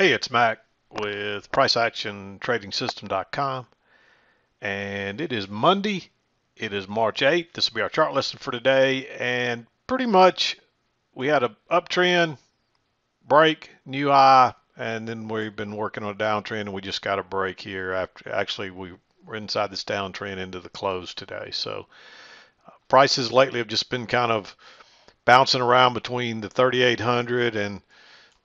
Hey, it's Mac with PriceActionTradingSystem.com, and it is Monday. It is March 8th. This will be our chart lesson for today, and pretty much we had a uptrend, break, new high, and then we've been working on a downtrend, and we just got a break here after actually we were inside this downtrend into the close today. So prices lately have just been kind of bouncing around between the 3,800 and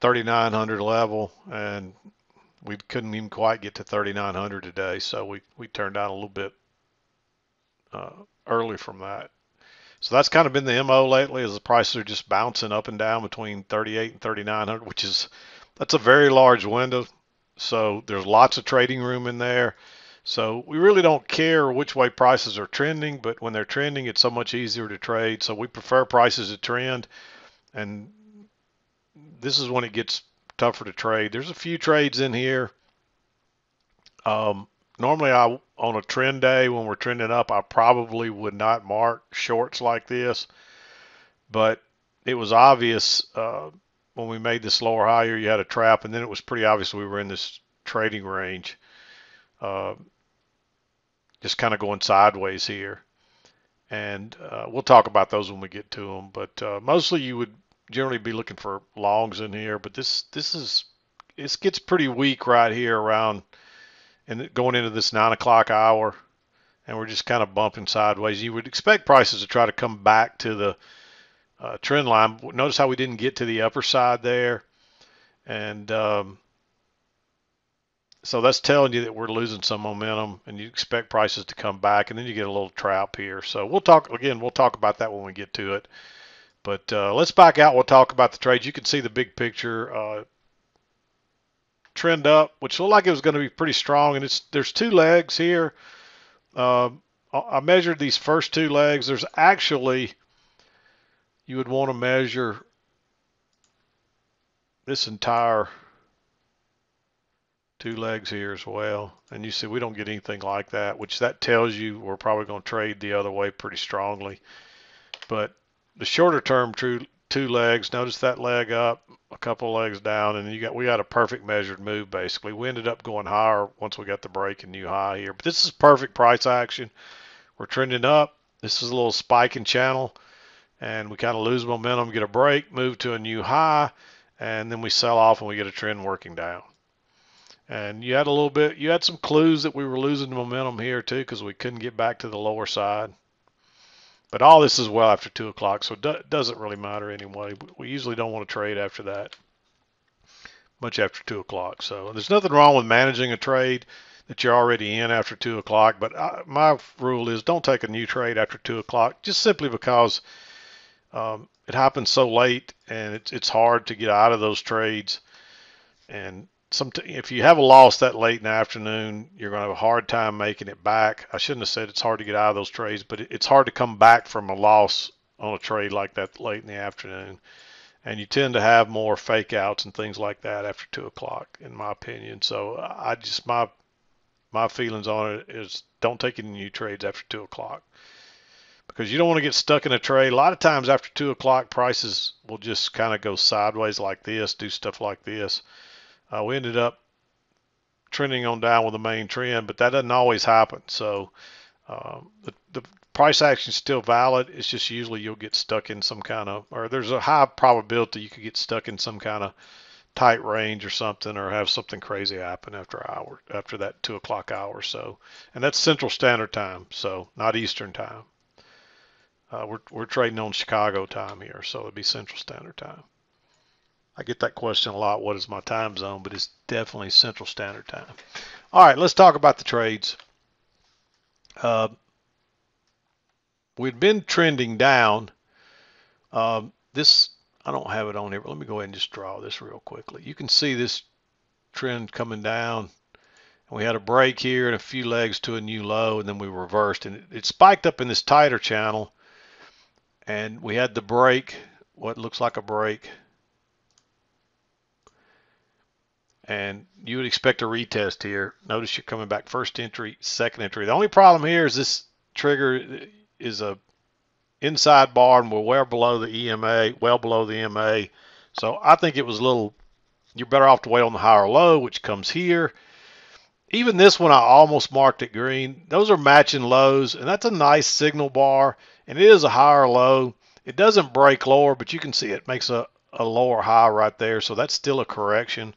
3,900 level, and we couldn't even quite get to 3,900 today, so we turned down a little bit uh, early from that. So that's kind of been the MO lately, is the prices are just bouncing up and down between 38 and 3,900, which is that's a very large window. So there's lots of trading room in there. So we really don't care which way prices are trending, but when they're trending, it's so much easier to trade. So we prefer prices to trend, and this is when it gets tougher to trade. There's a few trades in here. Um, Normally, on a trend day when we're trending up, I probably would not mark shorts like this, but it was obvious when we made this lower higher, you had a trap, and then it was pretty obvious we were in this trading range, uh, just kind of going sideways here. And we'll talk about those when we get to them. But mostly, you would generally be looking for longs in here, but this gets pretty weak right here around and going into this 9 o'clock hour, and we're just kind of bumping sideways. You would expect prices to try to come back to the trend line. Notice how we didn't get to the upper side there, and so that's telling you that we're losing some momentum, and you expect prices to come back, and then you get a little trap here. So we'll talk again. We'll talk about that when we get to it. But let's back out. We'll talk about the trades. You can see the big picture. Trend up, which looked like it was going to be pretty strong, and there's two legs here. Uh, I measured these first two legs. There's actually, you would want to measure this entire two legs here as well. And you see we don't get anything like that, which that tells you we're probably going to trade the other way pretty strongly. But the shorter term two legs, notice that leg up, a couple legs down, and we got a perfect measured move basically. We ended up going higher once we got the break and new high here. But this is perfect price action. We're trending up. This is a little spike in channel, and we kind of lose momentum, get a break, move to a new high, and then we sell off and we get a trend working down. And you had some clues that we were losing momentum here too, because we couldn't get back to the lower side. But all this is well after 2 o'clock, so it doesn't really matter anyway. We usually don't want to trade after that, much after 2 o'clock. So there's nothing wrong with managing a trade that you're already in after 2 o'clock. But my rule is don't take a new trade after 2 o'clock, just simply because it happens so late, and it's hard to get out of those trades. And if you have a loss that late in the afternoon, you're going to have a hard time making it back. I shouldn't have said it's hard to get out of those trades, but it's hard to come back from a loss on a trade like that late in the afternoon. And you tend to have more fake outs and things like that after 2 o'clock, in my opinion. So my feelings on it is don't take any new trades after 2 o'clock, because you don't want to get stuck in a trade. A lot of times after 2 o'clock, prices will just kind of go sideways like this, do stuff like this. We ended up trending on down with the main trend, but that doesn't always happen. So the price action is still valid. It's just usually you'll get stuck in some kind of, or there's a high probability you could get stuck in some kind of tight range or something, or have something crazy happen after that 2 o'clock hour. So, and that's Central Standard Time, so not Eastern Time. We're trading on Chicago time here, so it'd be Central Standard Time. I get that question a lot. What is my time zone? But it's definitely Central Standard Time. All right, let's talk about the trades. We'd been trending down. This, I don't have it on here, but let me go ahead and just draw this real quickly. You can see this trend coming down. And we had a break here and a few legs to a new low, and then we reversed. And it spiked up in this tighter channel. And we had the break, what looks like a break. And you would expect a retest here. Notice you're coming back first entry, second entry. The only problem here is this trigger is a inside bar, and we're well below the EMA, So I think it was a little you're better off to wait on the higher low, which comes here. Even this one, I almost marked it green. Those are matching lows, and that's a nice signal bar, and it is a higher low. It doesn't break lower, but you can see it makes a lower high right there, so that's still a correction.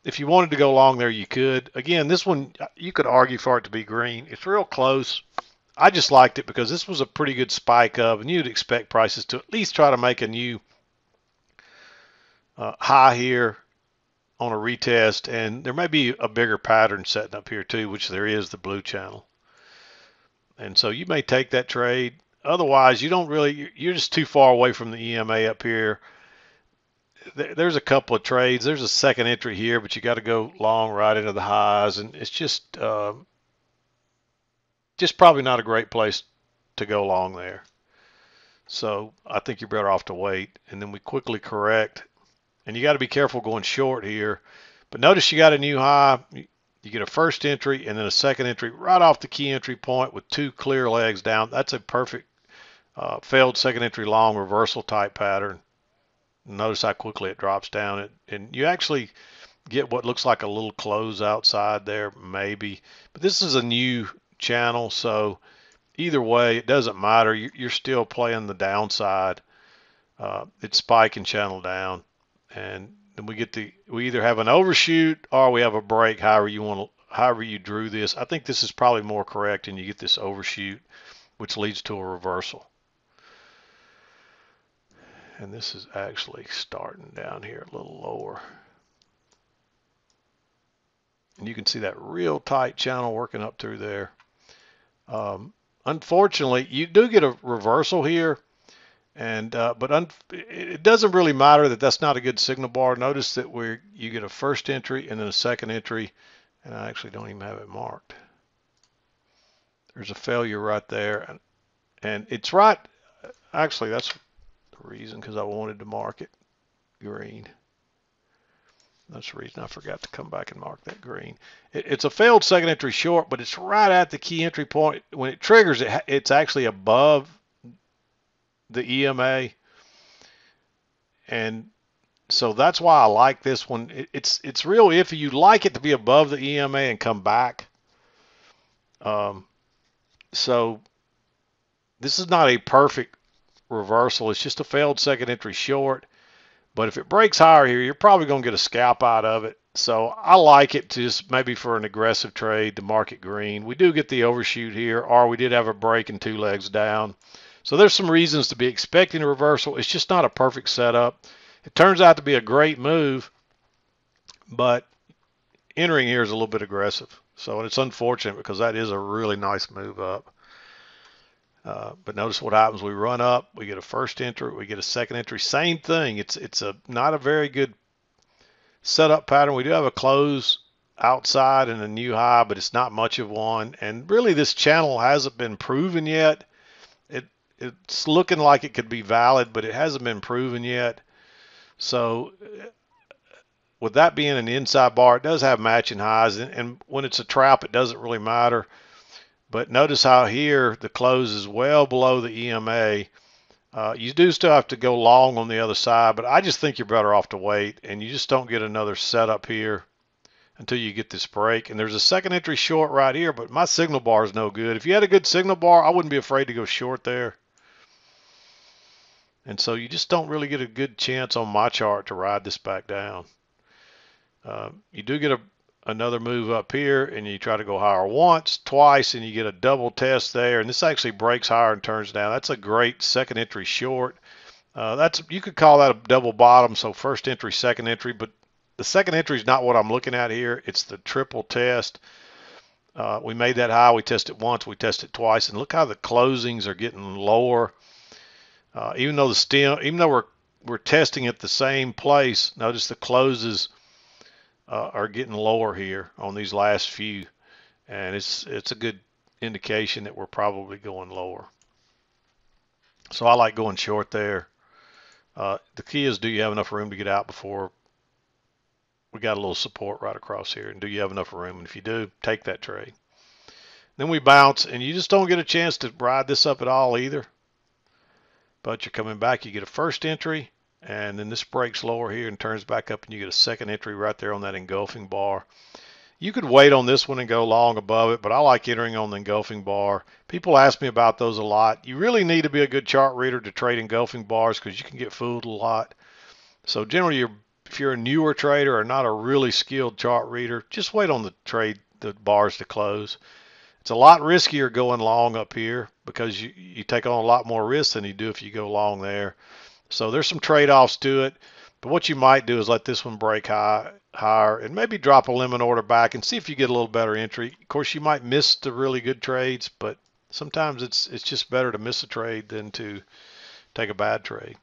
If you wanted to go long there, you could. Again, this one, you could argue for it to be green. It's real close. I just liked it because this was a pretty good spike up, and you'd expect prices to at least try to make a new high here on a retest, and there may be a bigger pattern setting up here too, which there is, the blue channel. And so you may take that trade. Otherwise, you don't really, you're just too far away from the EMA up here. There's a couple of trades. There's a second entry here, but you got to go long right into the highs, and it's just probably not a great place to go long there. So I think you're better off to wait. And then we quickly correct, and you got to be careful going short here. But notice you got a new high. You get a first entry and then a second entry right off the key entry point with two clear legs down. That's a perfect failed second entry long reversal type pattern. Notice how quickly it drops down, and you actually get what looks like a little close outside there, maybe. But this is a new channel, so either way, it doesn't matter. You're still playing the downside. It's spike and channel down, and then we either have an overshoot or we have a break. However you drew this. I think this is probably more correct, and you get this overshoot, which leads to a reversal. And this is actually starting down here a little lower. And you can see that real tight channel working up through there. Unfortunately, you do get a reversal here, and but it doesn't really matter that that's not a good signal bar. Notice that you get a first entry and then a second entry, and I actually don't even have it marked. There's a failure right there, and it's right. Actually, that's reason, because I wanted to mark it green. That's the reason I forgot to come back and mark that green. It's a failed second entry short, but it's right at the key entry point. When it triggers, it's actually above the EMA, and so that's why I like this one. It's real iffy. You like it to be above the EMA and come back. So this is not a perfect reversal. It's just a failed second entry short, but if it breaks higher here, you're probably going to get a scalp out of it. So I like it to just maybe for an aggressive trade to market green. We do get the overshoot here, or we did have a break and two legs down. So there's some reasons to be expecting a reversal. It's just not a perfect setup. It turns out to be a great move, but entering here is a little bit aggressive. So it's unfortunate because that is a really nice move up. But notice what happens. We run up, we get a first entry, we get a second entry. Same thing. It's not a very good setup pattern. We do have a close outside and a new high, but it's not much of one. And really, this channel hasn't been proven yet. It's looking like it could be valid, but it hasn't been proven yet. So with that being an inside bar, it does have matching highs, and when it's a trap, it doesn't really matter. But notice how here the close is well below the EMA. You do still have to go long on the other side, but I just think you're better off to wait, and you just don't get another setup here until you get this break. And there's a second entry short right here, but my signal bar is no good. If you had a good signal bar, I wouldn't be afraid to go short there. And so you just don't really get a good chance on my chart to ride this back down. You do get another move up here, and you try to go higher once, twice, and you get a double test there, and this actually breaks higher and turns down. That's a great second entry short. You could call that a double bottom, so first entry, second entry, but the second entry is not what I'm looking at here. It's the triple test. We made that high, we test it once, we test it twice, and look how the closings are getting lower. Even though we're testing at the same place, notice the closes are getting lower here on these last few, and it's a good indication that we're probably going lower. So I like going short there. The key is, do you have enough room to get out before we got a little support right across here, and do you have enough room? And if you do, take that trade. Then we bounce, and you just don't get a chance to ride this up at all either. But you're coming back, you get a first entry, and then this breaks lower here and turns back up, and you get a second entry right there on that engulfing bar. You could wait on this one and go long above it, but I like entering on the engulfing bar. People ask me about those a lot. You really need to be a good chart reader to trade engulfing bars because you can get fooled a lot. So generally, if you're a newer trader or not a really skilled chart reader, just wait on the bars to close. It's a lot riskier going long up here because you take on a lot more risk than you do if you go long there. So there's some trade-offs to it. But what you might do is let this one break higher and maybe drop a limit order back and see if you get a little better entry. Of course, you might miss the really good trades, but sometimes it's just better to miss a trade than to take a bad trade.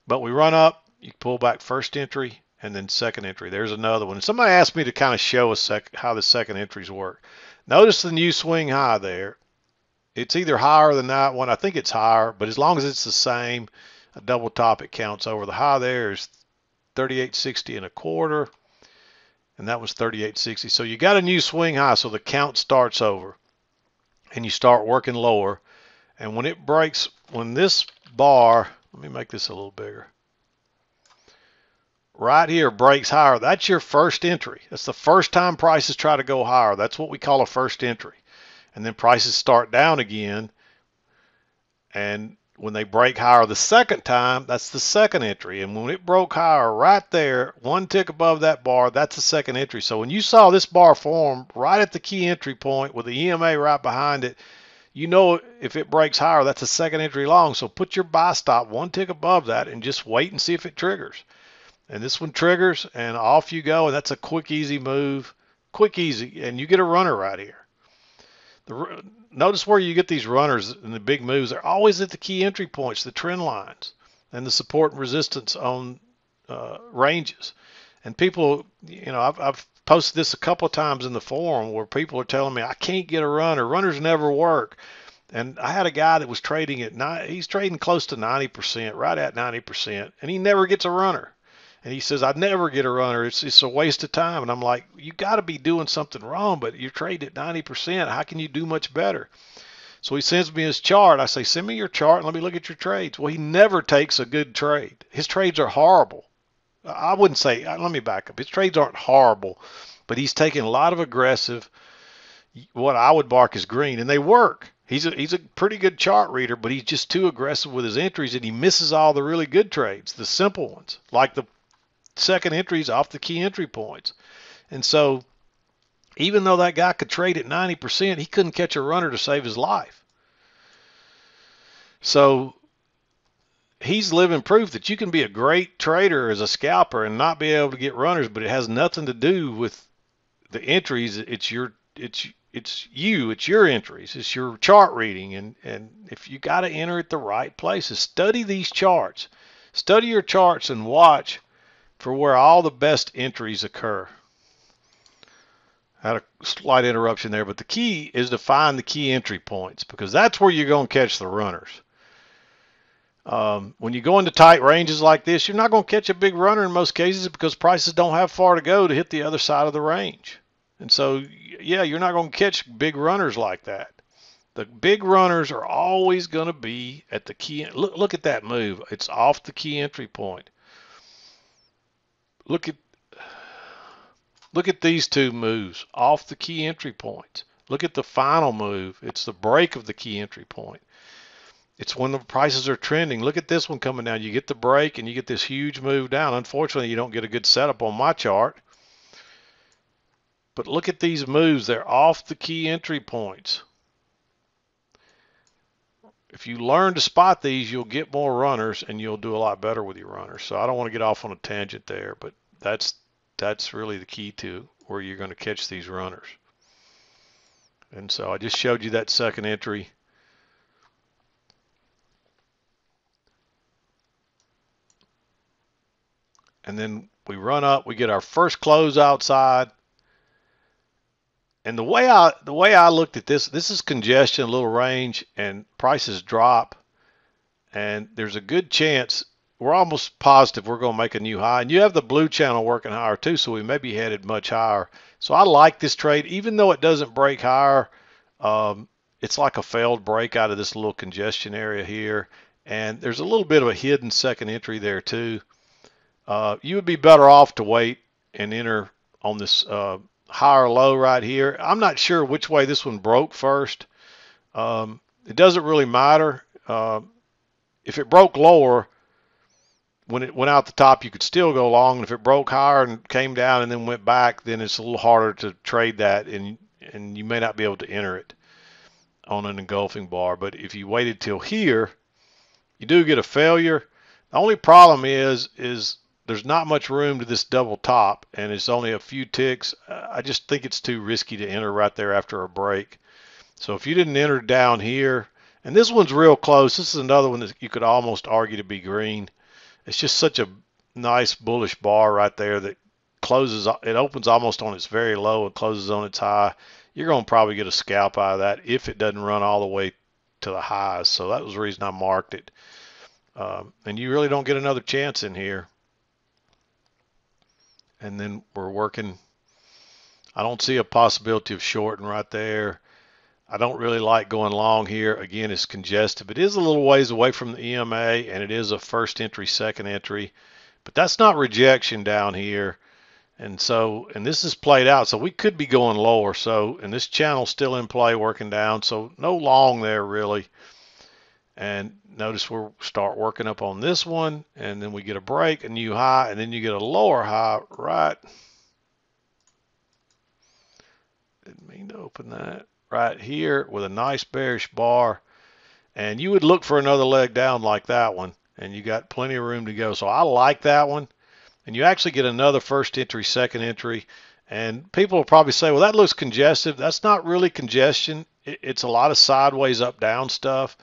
But we run up, you pull back first entry and then second entry. There's another one. Somebody asked me to kind of show how the second entries work. Notice the new swing high there. It's either higher than that one. I think it's higher, but as long as it's the same, a double top, it counts over. The high there is 38.60 and a quarter, and that was 38.60. So you got a new swing high, so the count starts over, and you start working lower. And when it breaks, when this bar, let me make this a little bigger, right here breaks higher, that's your first entry. That's the first time prices try to go higher. That's what we call a first entry. And then prices start down again, and when they break higher the second time, that's the second entry. And when it broke higher right there, one tick above that bar, that's the second entry. So when you saw this bar form right at the key entry point with the EMA right behind it, you know if it breaks higher, that's a second entry long. So put your buy stop one tick above that and just wait and see if it triggers. And this one triggers, and off you go. And that's a quick, easy move. Quick, easy. And you get a runner right here. Notice where you get these runners and the big moves. They're always at the key entry points, the trend lines, and the support and resistance on ranges. And people, I've posted this a couple of times in the forum where people are telling me I can't get a runner. Runners never work. And I had a guy that was trading he's trading close to 90%, right at 90%, and he never gets a runner. And he says, I never get a runner. It's a waste of time. And I'm like, you got to be doing something wrong, but you're trading at 90%. How can you do much better? So he sends me his chart. I say, send me your chart and let me look at your trades. Well, he never takes a good trade. His trades are horrible. I wouldn't say, let me back up. His trades aren't horrible, but he's taking a lot of aggressive, what I would bark as green, and they work. He's a pretty good chart reader, but he's just too aggressive with his entries, and he misses all the really good trades, the simple ones, like the second entries off the key entry points. And so even though that guy could trade at 90%, he couldn't catch a runner to save his life. So he's living proof that you can be a great trader as a scalper and not be able to get runners, but it has nothing to do with the entries. It's your entries. It's your chart reading. And if you got to enter at the right places, study these charts. Study your charts and watch for where all the best entries occur. I had a slight interruption there, but the key is to find the key entry points because that's where you're going to catch the runners. When you go into tight ranges like this, you're not going to catch a big runner in most cases because prices don't have far to go to hit the other side of the range. And so, yeah, you're not going to catch big runners like that. The big runners are always going to be at the key. Look at that move. It's off the key entry point. Look at these two moves off the key entry points. Look at the final move. It's the break of the key entry point. It's when the prices are trending. Look at this one coming down. You get the break and you get this huge move down. Unfortunately, you don't get a good setup on my chart. But look at these moves. They're off the key entry points. If you learn to spot these, you'll get more runners and you'll do a lot better with your runners. So I don't want to get off on a tangent there, but that's really the key to where you're going to catch these runners. And so I just showed you that second entry. And then we run up, we get our first close outside. And the way I looked at this is congestion, a little range, and prices drop. And there's a good chance, we're almost positive we're going to make a new high. And you have the blue channel working higher too, so we may be headed much higher. So I like this trade, even though it doesn't break higher. It's like a failed break out of this little congestion area here. And there's a little bit of a hidden second entry there too. You would be better off to wait and enter on this higher low right here. I'm not sure which way this one broke first. It doesn't really matter. If it broke lower, when it went out the top, you could still go long. And if it broke higher and came down and then went back, then it's a little harder to trade that, and you may not be able to enter it on an engulfing bar. But if you waited till here, you do get a failure. The only problem is there's not much room to this double top, and it's only a few ticks. I just think it's too risky to enter right there after a break. So if you didn't enter down here, and this one's real close, this is another one that you could almost argue to be green. It's just such a nice bullish bar right there that closes, it opens almost on its very low and closes on its high. You're going to probably get a scalp out of that if it doesn't run all the way to the highs. So that was the reason I marked it. And you really don't get another chance in here. And then we're working. I don't see a possibility of shorting right there. I don't really like going long here. Again, it's congestive. It is a little ways away from the EMA, and it is a first entry, second entry. But that's not rejection down here. And so, and this is played out. So we could be going lower. So, and this channel's still in play working down. So no long there really. And notice we'll start working up on this one, and then we get a break, a new high, and then you get a lower high right. Didn't mean to open that. Right here with a nice bearish bar, and you would look for another leg down like that one, and you got plenty of room to go. So I like that one, and you actually get another first entry, second entry, and people will probably say, well, that looks congestive. That's not really congestion. It's a lot of sideways up down stuff.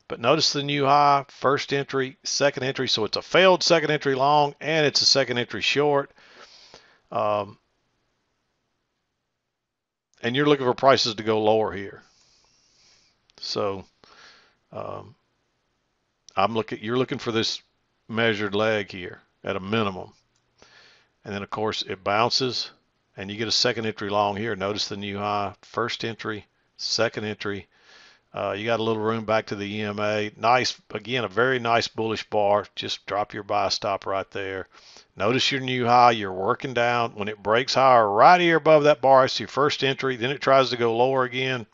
But notice the new high, first entry, second entry. So it's a failed second entry long, and it's a second entry short. And you're looking for prices to go lower here. So you're looking for this measured leg here at a minimum. And then of course it bounces and you get a second entry long here. Notice the new high, first entry, second entry. You got a little room back to the EMA. Nice, again, a very nice bullish bar. Just drop your buy stop right there. Notice your new high, you're working down. When it breaks higher right here above that bar, it's your first entry. Then it tries to go lower again.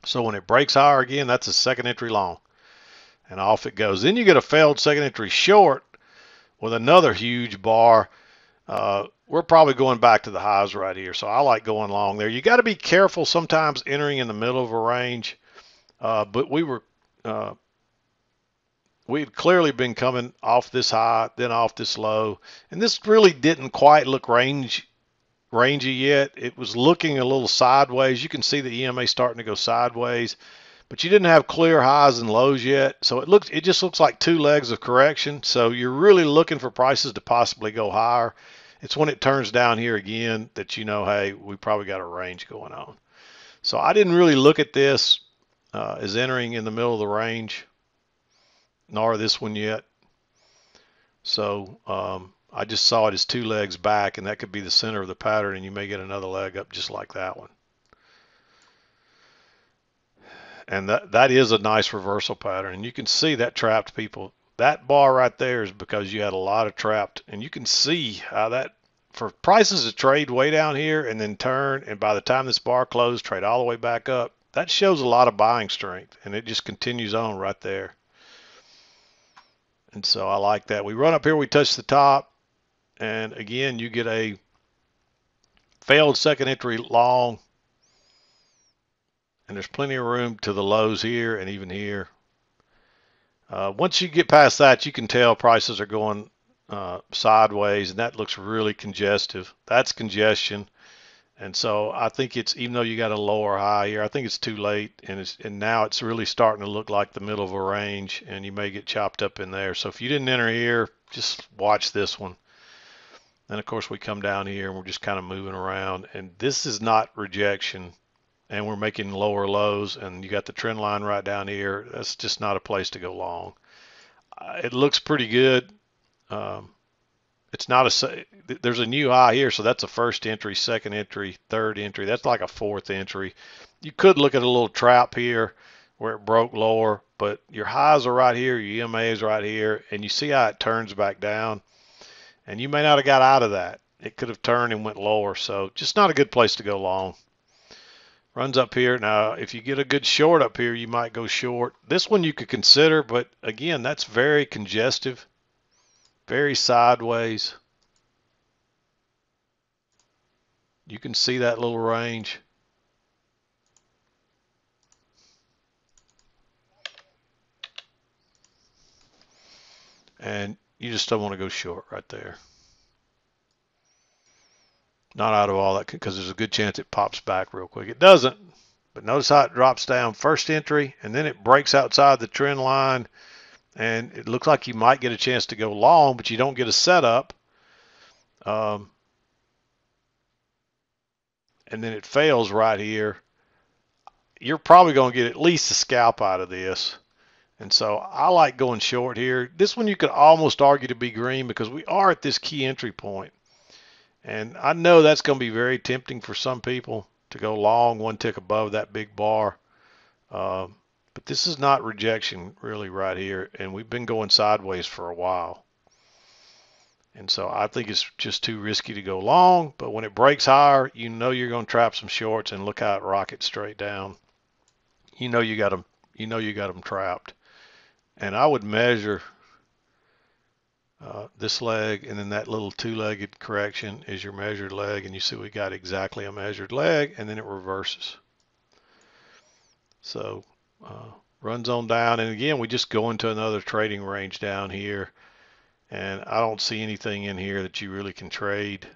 So when it breaks higher again, that's a second entry long. And off it goes. Then you get a failed second entry short with another huge bar. We're probably going back to the highs right here. So I like going long there. You got to be careful sometimes entering in the middle of a range. But we had clearly been coming off this high, then off this low, and this really didn't quite look rangy yet. It was looking a little sideways. You can see the EMA starting to go sideways, but you didn't have clear highs and lows yet. So it just looks like two legs of correction. So you're really looking for prices to possibly go higher. It's when it turns down here again that you know, hey, we probably got a range going on. So I didn't really look at this as entering in the middle of the range, nor this one yet. So I just saw it as two legs back, and that could be the center of the pattern, and you may get another leg up just like that one. And that is a nice reversal pattern, and you can see that trapped people. That bar right there is because you had a lot of trapped, and you can see how that, for prices to trade way down here and then turn, and by the time this bar closed, trade all the way back up, that shows a lot of buying strength, and it just continues on right there. And so I like that. We run up here, we touch the top, and again, you get a failed second entry long, and there's plenty of room to the lows here and even here. Once you get past that, you can tell prices are going sideways, and that looks really congestive. That's congestion. And so I think it's, even though you got a lower high here, I think it's too late, and now it's really starting to look like the middle of a range, and you may get chopped up in there. So if you didn't enter here, just watch this one. And of course we come down here and we're just kind of moving around, and this is not rejection, and we're making lower lows, and you got the trend line right down here. That's just not a place to go long. It looks pretty good. It's not there's a new high here, so that's a first entry, second entry, third entry. That's like a fourth entry. You could look at a little trap here, where it broke lower, but your highs are right here, your EMA is right here, and you see how it turns back down, and you may not have got out of that. It could have turned and went lower, so just not a good place to go long. Runs up here. Now, if you get a good short up here, you might go short. This one you could consider, but again, that's very congestive, very sideways. You can see that little range. And you just don't want to go short right there. Not out of all that, because there's a good chance it pops back real quick. It doesn't, but notice how it drops down first entry, and then it breaks outside the trend line, and it looks like you might get a chance to go long, but you don't get a setup. And then it fails right here. You're probably going to get at least a scalp out of this. And so I like going short here. This one you could almost argue to be green because we are at this key entry point. And I know that's going to be very tempting for some people to go long one tick above that big bar. But this is not rejection really right here. And we've been going sideways for a while. And so I think it's just too risky to go long. But when it breaks higher, you know you're going to trap some shorts, and look how it rockets straight down. You know you got them trapped. And I would measure this leg, and then that little two-legged correction is your measured leg, and you see we got exactly a measured leg, and then it reverses. So runs on down, and again we just go into another trading range down here, and I don't see anything in here that you really can trade.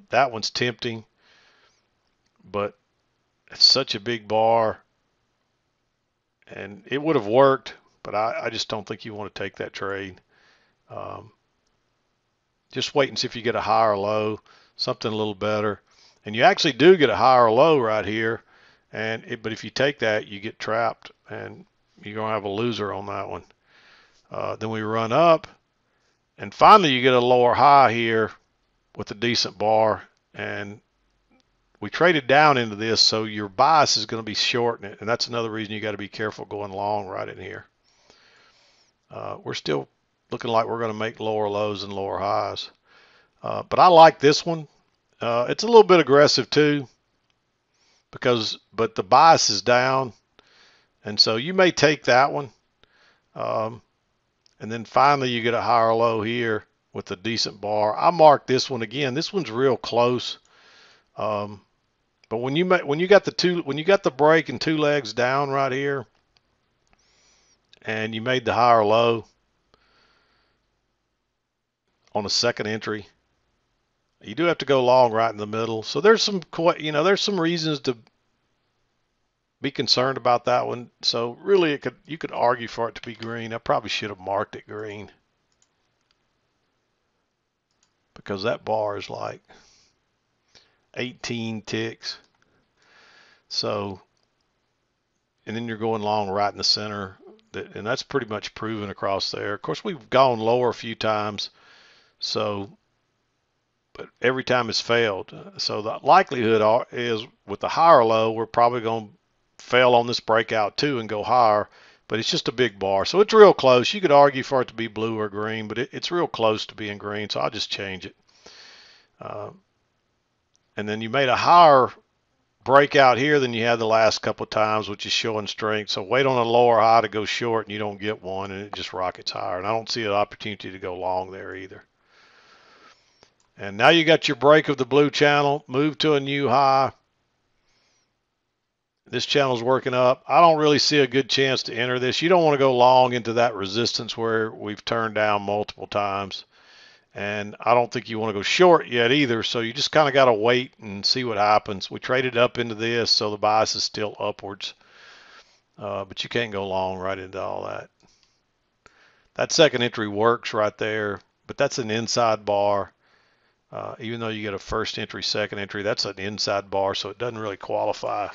That one's tempting, but it's such a big bar, and it would have worked, but I just don't think you want to take that trade. Just wait and see if you get a higher low, something a little better. And you actually do get a higher low right here, but if you take that, you get trapped, and you're going to have a loser on that one. Then we run up, and finally you get a lower high here with a decent bar, and we traded down into this, so your bias is going to be shorting it, and that's another reason you got to be careful going long right in here. We're still looking like we're going to make lower lows and lower highs. But I like this one. It's a little bit aggressive too, but the bias is down. And so you may take that one. And then finally you get a higher low here with a decent bar. I marked this one again. This one's real close. But when you got the break and two legs down right here, and you made the higher low on a second entry, you do have to go long right in the middle. So there's some reasons to be concerned about that one. So really you could argue for it to be green. I probably should have marked it green, because that bar is like 18 ticks. So, and then you're going long right in the center, and that's pretty much proven across there. Of course, we've gone lower a few times, but every time it's failed. So the likelihood is with the higher low, we're probably going to fail on this breakout too and go higher, but it's just a big bar. So it's real close. You could argue for it to be blue or green, but it's real close to being green, so I'll just change it. And then you made a higher breakout here than you had the last couple of times, which is showing strength. So wait on a lower high to go short, and you don't get one, and it just rockets higher. And I don't see an opportunity to go long there either. And now you got your break of the blue channel, move to a new high. This channel's working up. I don't really see a good chance to enter this. You don't want to go long into that resistance where we've turned down multiple times. And I don't think you want to go short yet either. So you just kind of got to wait and see what happens. We traded up into this, so the bias is still upwards. But you can't go long right into all that. That second entry works right there, but that's an inside bar. Even though you get a first entry, second entry, that's an inside bar, so it doesn't really qualify.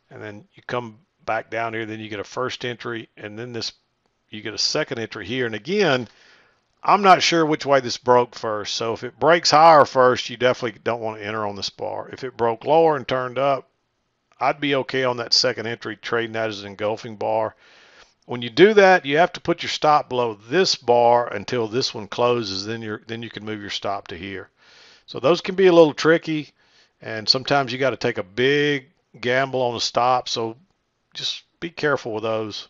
And then you come back down here, then you get a first entry, and then you get a second entry here. And again, I'm not sure which way this broke first. So if it breaks higher first, you definitely don't want to enter on this bar. If it broke lower and turned up, I'd be okay on that second entry trading that as an engulfing bar. When you do that, you have to put your stop below this bar until this one closes. Then you can move your stop to here. So those can be a little tricky, and sometimes you got to take a big gamble on a stop. So just be careful with those.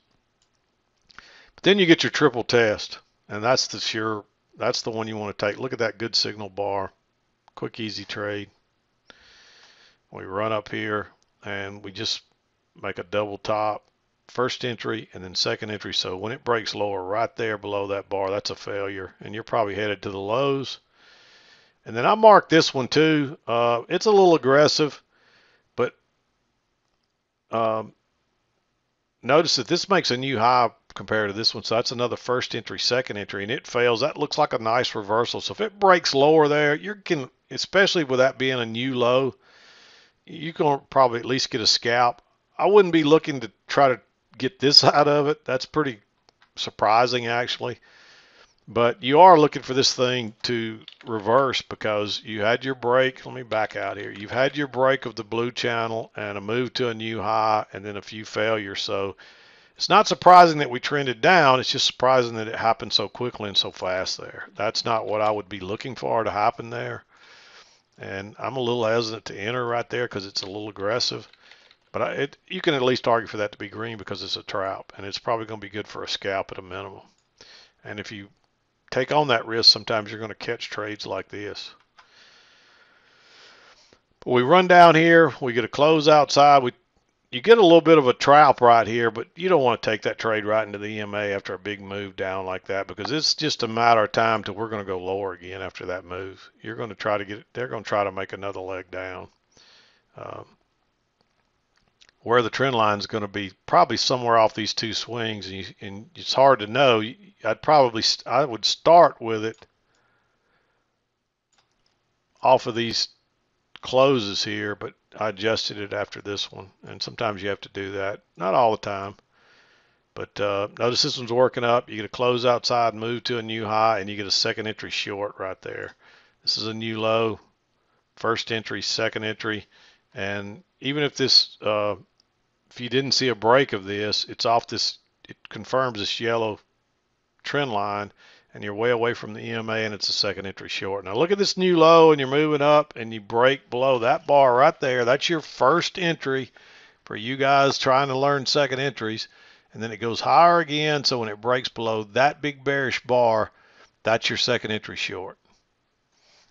But then you get your triple test, and that's the one you want to take. Look at that good signal bar. Quick, easy trade. We run up here and we just make a double top, first entry and then second entry. So when it breaks lower right there below that bar, that's a failure, and you're probably headed to the lows. And then I marked this one too. It's a little aggressive, but notice that this makes a new high compared to this one. So that's another first entry, second entry, and it fails. That looks like a nice reversal. So if it breaks lower there, you can, especially with that being a new low, you can probably at least get a scalp. I wouldn't be looking to try to get this out of it. That's pretty surprising actually. But you are looking for this thing to reverse because you had your break. Let me back out here. You've had your break of the blue channel and a move to a new high and then a few failures. So it's not surprising that we trended down. It's just surprising that it happened so quickly and so fast there. That's not what I would be looking for to happen there. And I'm a little hesitant to enter right there because it's a little aggressive. But you can at least argue for that to be green because it's a trap, and it's probably going to be good for a scalp at a minimum. And if you take on that risk, sometimes you're going to catch trades like this. But we run down here, we get a close outside. You get a little bit of a trap right here, but you don't want to take that trade right into the EMA after a big move down like that because it's just a matter of time till we're going to go lower again after that move. You're going to try to get it. They're going to try to make another leg down. Where the trend line is going to be probably somewhere off these two swings, and it's hard to know. I would start with it off of these closes here, but I adjusted it after this one, and sometimes you have to do that. Not all the time, but notice this one's working up. You get a close outside, move to a new high, and you get a second entry short right there. This is a new low, first entry, second entry, and even if this if you didn't see a break of this, it's off this, it confirms this yellow trend line, and you're way away from the EMA, and it's a second entry short. Now look at this new low, and you're moving up, and you break below that bar right there. That's your first entry for you guys trying to learn second entries, and then it goes higher again. So when it breaks below that big bearish bar, that's your second entry short.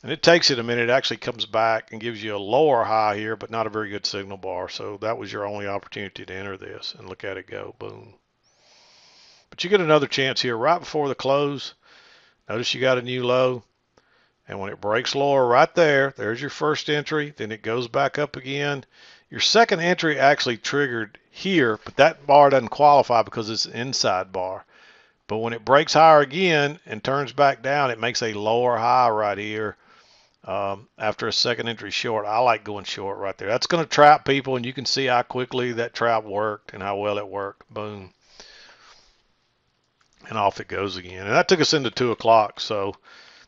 And it takes it a minute. It actually comes back and gives you a lower high here, but not a very good signal bar. So that was your only opportunity to enter this, and look at it go, boom. But you get another chance here right before the close. Notice you got a new low, and when it breaks lower right there, there's your first entry. Then it goes back up again. Your second entry actually triggered here, but that bar doesn't qualify because it's an inside bar. But when it breaks higher again and turns back down, it makes a lower high right here. After a second entry short, I like going short right there. That's going to trap people, and you can see how quickly that trap worked and how well it worked. Boom. And off it goes again. And that took us into 2 o'clock. So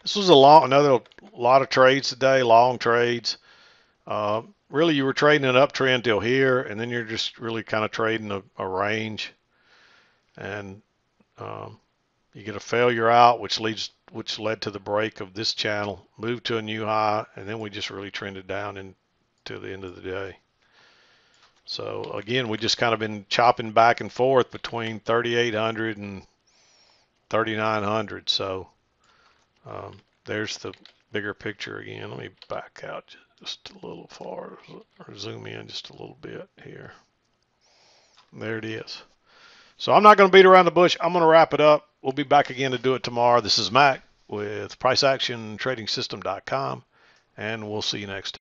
this was another lot of trades today, long trades. Really, you were trading an uptrend till here, and then you're just really kind of trading a range. And you get a failure out, which led to the break of this channel, moved to a new high, and then we just really trended down into the end of the day. So again, we just kind of been chopping back and forth between 3,800 and 3,900. So there's the bigger picture again. Let me back out just a little far, or zoom in just a little bit here. There it is. So I'm not going to beat around the bush. I'm going to wrap it up. We'll be back again to do it tomorrow. This is Mac with PriceActionTradingSystem.com, and we'll see you next time.